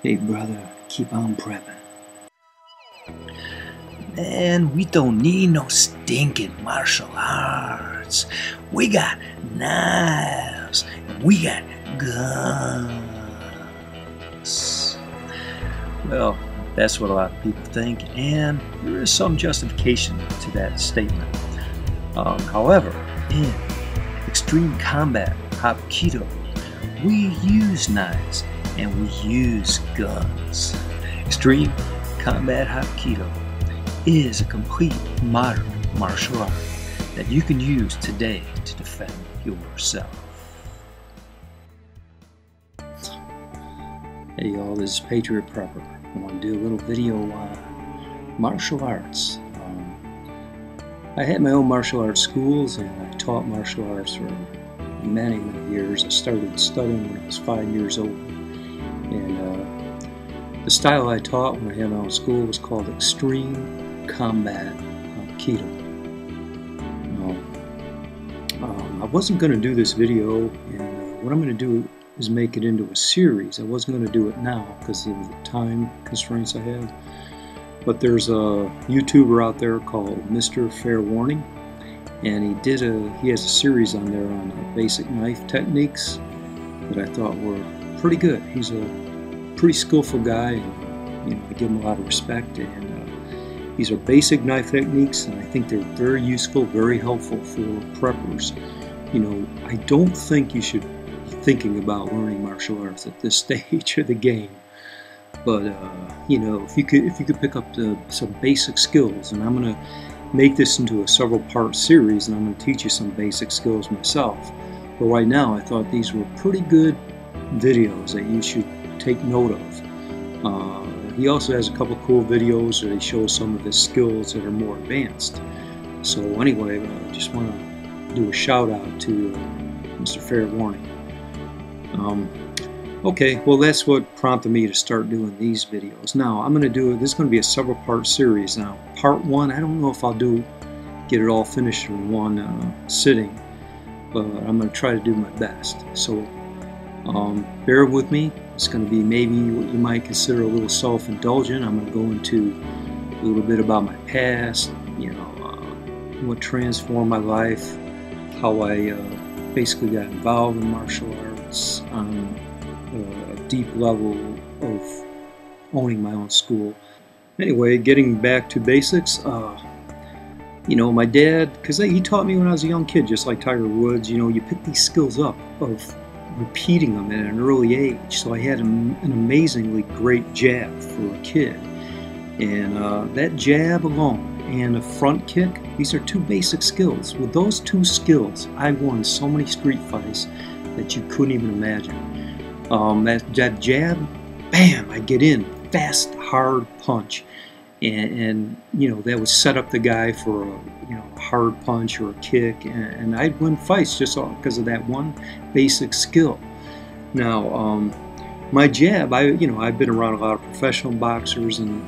Hey brother, keep on prepping. Man, we don't need no stinking martial arts. We got knives. We got guns. Well, that's what a lot of people think, and there is some justification to that statement. However, in Extreme Combat Hapkido, we use knives and we use guns. Extreme Combat Hapkido is a complete modern martial art that you can use today to defend yourself. Hey y'all, this is Patriot Prepper. I want to do a little video on martial arts. I had my own martial arts schools and I taught martial arts for many years. I started studying when I was 5 years old. And the style I taught when I had my own school was called Extreme Combat Hapkido. I wasn't going to do this video, and what I'm going to do is make it into a series. I wasn't going to do it now because of the time constraints I have. But there's a YouTuber out there called MrFairWarning, and he has a series on there on basic knife techniques that I thought were pretty good. He's a pretty skillful guy, and I give him a lot of respect. And these are basic knife techniques, and I think they're very useful, very helpful for preppers. I don't think you should be thinking about learning martial arts at this stage of the game. But if you could pick up some basic skills, and I'm going to make this into a several-part series, and I'm going to teach you some basic skills myself. But right now, I thought these were pretty good videos that you should take note of. He also has a couple cool videos where he shows some of his skills that are more advanced. So anyway, I just want to do a shout out to MrFairWarning. Okay, well that's what prompted me to start doing these videos. Now I'm going to do this is going to be a several part series. Now part 1, I don't know if I'll get it all finished in one sitting, but I'm going to try to do my best. So bear with me. It's going to be maybe what you might consider a little self-indulgent. I'm going to go into a little bit about my past, what transformed my life, how I basically got involved in martial arts on a deep level of owning my own school. Anyway, getting back to basics, my dad, because he taught me when I was a young kid, just like Tiger Woods, you pick these skills up of repeating them at an early age. So I had an amazingly great jab for a kid. And that jab alone and a front kick, these are two basic skills. With those two skills, I won so many street fights that you couldn't even imagine. That jab, bam, I get in, fast, hard punch. And that would set up the guy for a hard punch or a kick, and I'd win fights just because of that one basic skill. Now, my jab, I've been around a lot of professional boxers, and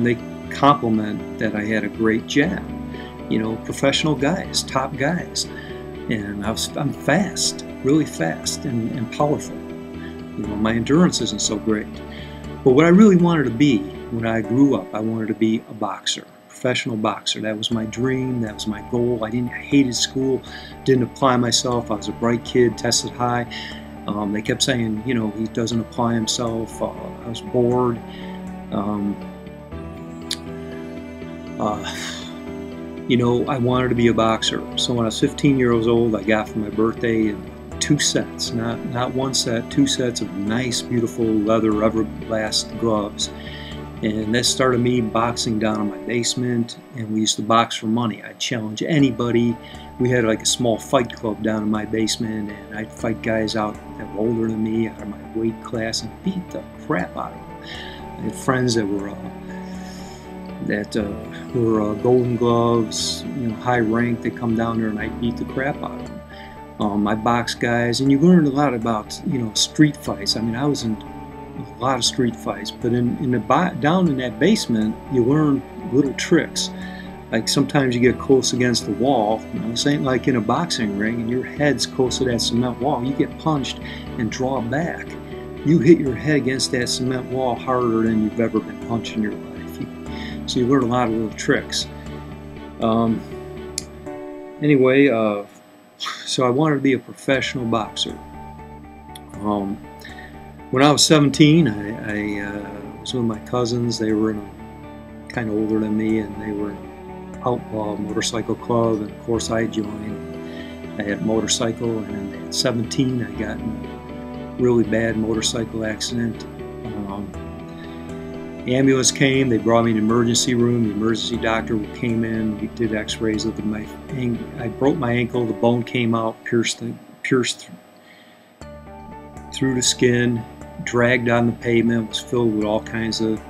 they compliment that I had a great jab. Professional guys, top guys, and I'm fast, really fast and powerful. My endurance isn't so great. But what I really wanted to be when I grew up, I wanted to be a boxer, professional boxer. That was my dream, that was my goal. I hated school, didn't apply myself. I was a bright kid, tested high. They kept saying, he doesn't apply himself. I was bored. I wanted to be a boxer. So when I was 15 years old, I got for my birthday 2 sets, not one set, 2 sets of nice, beautiful leather Everlast gloves. And that started me boxing down in my basement, and we used to box for money. I'd challenge anybody. We had like a small fight club down in my basement, and I'd fight guys out that were older than me, out of my weight class, and beat the crap out of them. I had friends that were Golden Gloves, high rank. They come down there, and I'd beat the crap out of them. I boxed guys, and you learned a lot about street fights. I mean, I was in a lot of street fights, but down in that basement, you learn little tricks. Like sometimes you get close against the wall. This ain't like in a boxing ring, and your head's close to that cement wall. You get punched and draw back, you hit your head against that cement wall harder than you've ever been punched in your life. So you learn a lot of little tricks. Anyway, so I wanted to be a professional boxer. When I was 17, I was with my cousins. They were kind of older than me, and they were in an outlaw motorcycle club, and of course I joined. I had a motorcycle, and then at 17 I got in a really bad motorcycle accident. The ambulance came, they brought me in the emergency room. The emergency doctor came in, he did x-rays, looked at my ankle. I broke my ankle, the bone came out, pierced through the skin, dragged on the pavement, was filled with all kinds of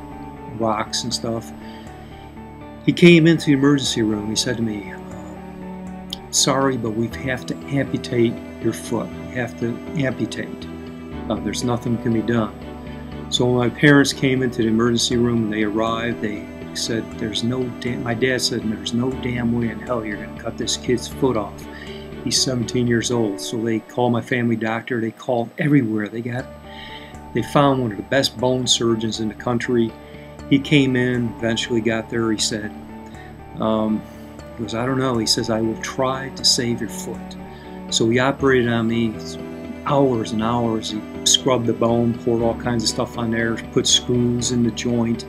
rocks and stuff. He came into the emergency room, he said to me, sorry, but we have to amputate your foot. We have to amputate. There's nothing can be done. So when my parents came into the emergency room and they arrived, they said, my dad said, there's no damn way in hell you're going to cut this kid's foot off. He's 17 years old. So they called my family doctor. They called everywhere. They found one of the best bone surgeons in the country. He came in, eventually got there. He said, he goes, I don't know. He says, I will try to save your foot. So he operated on me hours and hours. He scrubbed the bone, poured all kinds of stuff on there, put screws in the joint,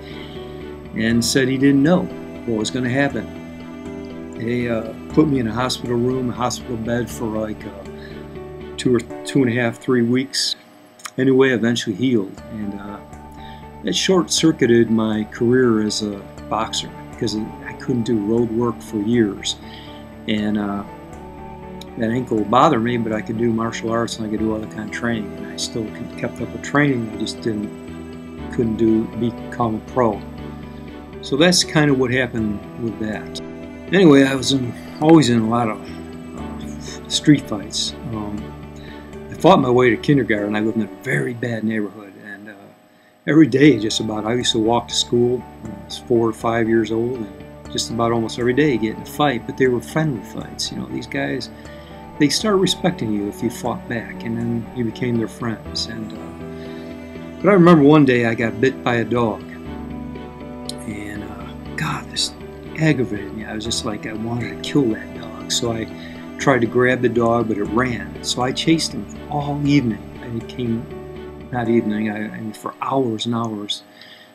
and said he didn't know what was going to happen. They put me in a hospital room, a hospital bed for like 2.5, 3 weeks. Anyway, eventually healed, and it short-circuited my career as a boxer because I couldn't do road work for years, and that ankle bothered me, but I could do martial arts and I could do other kind of training, and I still kept up with training. I just couldn't become a pro. So that's kind of what happened with that. Anyway, I was always in a lot of street fights. I fought my way to kindergarten. I lived in a very bad neighborhood, and every day just about I used to walk to school when I was 4 or 5 years old, and just about almost every day get in a fight, but they were friendly fights. You know, these guys, they start respecting you if you fought back, and then you became their friends. And but I remember one day I got bit by a dog, and God, this aggravated me. I was just like, I wanted to kill that dog. So I tried to grab the dog, but it ran. So I chased him all evening. Not evening, I mean for hours and hours.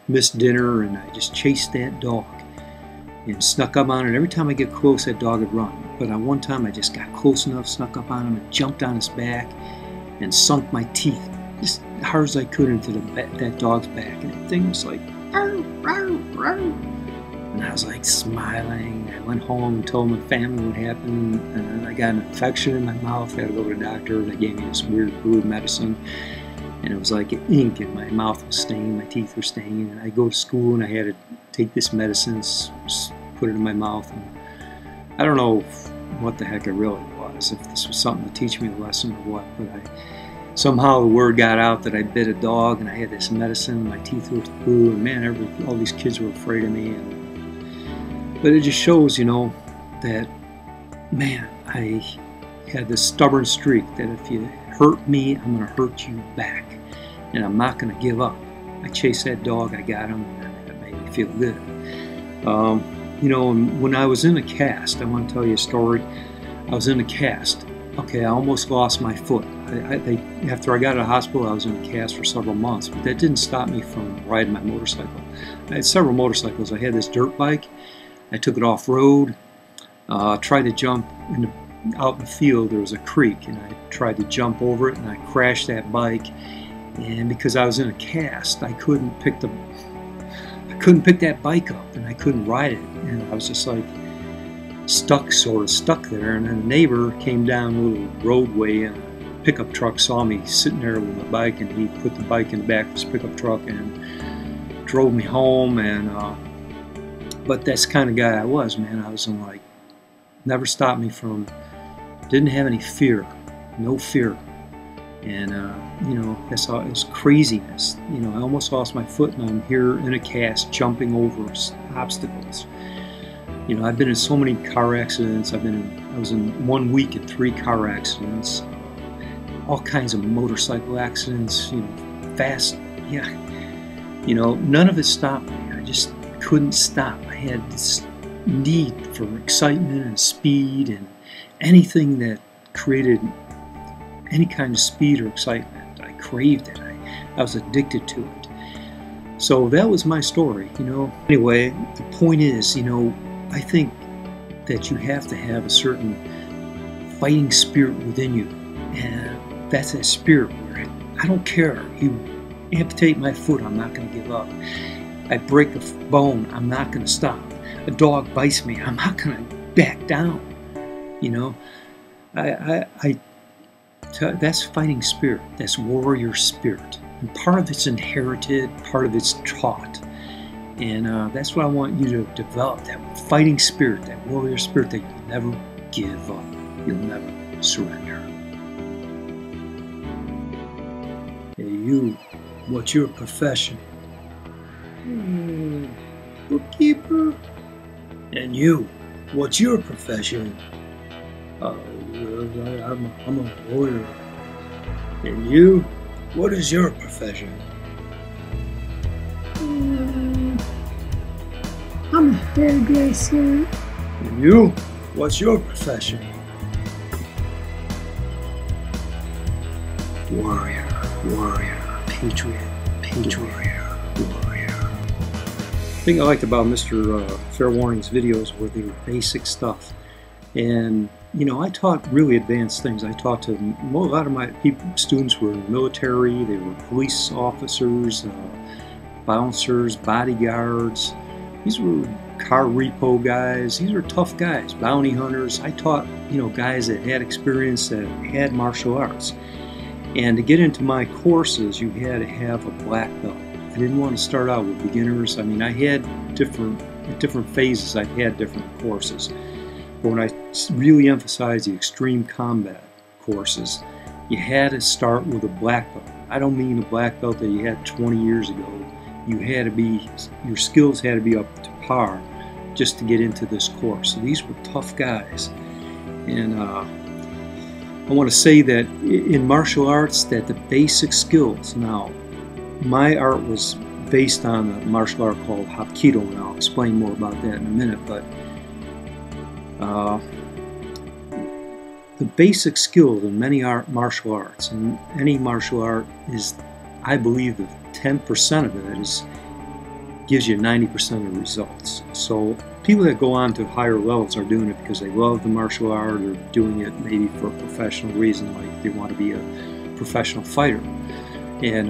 Missed dinner, and I just chased that dog and snuck up on it. Every time I get close, that dog would run. But on one time, I just got close enough, snuck up on him, and jumped on his back and sunk my teeth just as hard as I could into that dog's back. And the thing was like, arr, arr, arr. And I was like smiling. I went home and told my family what happened, and I got an infection in my mouth. I had to go to the doctor. They gave me this weird blue medicine, and it was like ink, and my mouth was stained, my teeth were stained. And I go to school, and I had to take this medicine, put it in my mouth, and I don't know what the heck it really was, if this was something to teach me a lesson or what, but somehow the word got out that I bit a dog and I had this medicine, my teeth were blue, and man, all these kids were afraid of me. But it just shows, you know, that, man, I had this stubborn streak that if you hurt me, I'm going to hurt you back, and I'm not going to give up. I chased that dog, I got him, and it made me feel good. You know, and when I was in a cast, I want to tell you a story. I was in a cast. Okay, I almost lost my foot. After I got out of the hospital, I was in a cast for several months, but that didn't stop me from riding my motorcycle. I had several motorcycles. I had this dirt bike. I took it off-road, tried to jump out in the field. There was a creek, and I tried to jump over it, and I crashed that bike. And because I was in a cast, I couldn't pick that bike up, and I couldn't ride it, and I was just like sort of stuck there. And then a neighbor came down a little roadway, and a pickup truck saw me sitting there with my bike, and he put the bike in the back of his pickup truck and drove me home. And but that's the kind of guy I was, man. I was like, never stopped me from, didn't have any fear, no fear. And you know, that's all. It was craziness. You know, I almost lost my foot, and I'm here in a cast jumping over obstacles. You know, I've been in so many car accidents. I was in 1 week in 3 car accidents, all kinds of motorcycle accidents. You know, fast, yeah. You know, none of it stopped me. I just couldn't stop. I had this need for excitement and speed and anything that created any kind of speed or excitement. I craved it. I was addicted to it. So that was my story, you know. Anyway, the point is, you know, I think that you have to have a certain fighting spirit within you. And that's that spirit where I don't care. You amputate my foot, I'm not going to give up. I break a bone, I'm not going to stop. A dog bites me, I'm not going to back down. You know, that's fighting spirit. That's warrior spirit. And part of it's inherited, part of it's taught. And that's what I want you to develop, that fighting spirit, that warrior spirit that you'll never give up. You'll never surrender. Hey you, what's your profession? Bookkeeper. And you, what's your profession? I'm a lawyer. And you, what is your profession? I'm a hairdresser. And you, what's your profession? Warrior, warrior, patriot, warrior, warrior. The thing I liked about MrFairWarning's videos were they were basic stuff. And, you know, I taught really advanced things. I taught to a lot of my students were in the military, they were police officers, bouncers, bodyguards. These were car repo guys. These were tough guys, bounty hunters. I taught, you know, guys that had experience, that had martial arts. And to get into my courses, you had to have a black belt. I didn't want to start out with beginners. I mean, I had different phases. I had different courses. But when I really emphasized the extreme combat courses, you had to start with a black belt. I don't mean a black belt that you had 20 years ago. You had to be, your skills had to be up to par just to get into this course. So these were tough guys. And I want to say that in martial arts, that the basic skills, now my art was based on a martial art called Hapkido, and I'll explain more about that in a minute, but the basic skills in many martial arts, and any martial art is, I believe, the 10% of it gives you 90% of the results. So people that go on to higher levels are doing it because they love the martial art, or doing it maybe for a professional reason, like they want to be a professional fighter. And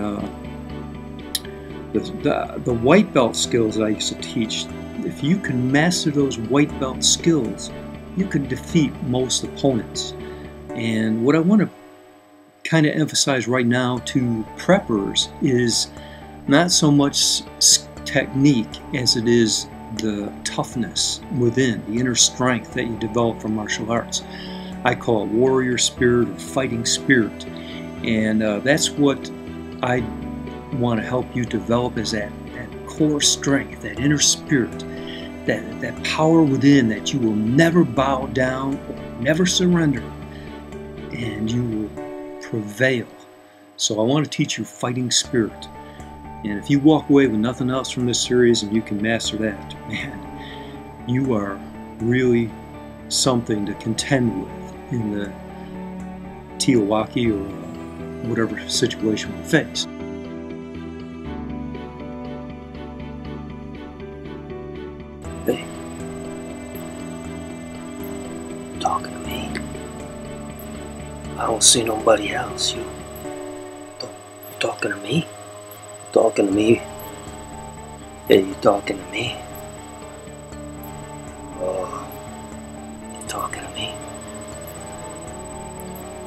the white belt skills that I used to teach, if you can master those white belt skills, you can defeat most opponents. And what I want to kind of emphasize right now to preppers is not so much technique as it is the toughness within, the inner strength that you develop from martial arts. I call it warrior spirit or fighting spirit. And that's what I want to help you develop, is that core strength, that inner spirit, that power within, that you will never bow down or never surrender, and you will prevail. So I want to teach you fighting spirit. And if you walk away with nothing else from this series and you can master that, man, you are really something to contend with in the TEOTWAWKI or whatever situation we face. Hey, talking to me? I don't see nobody else. You talking to me? Talking to me? Hey, you talking to me? Oh, you talking to me?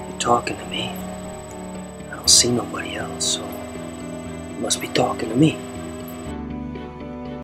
You talking to me? I don't see nobody else, so you must be talking to me.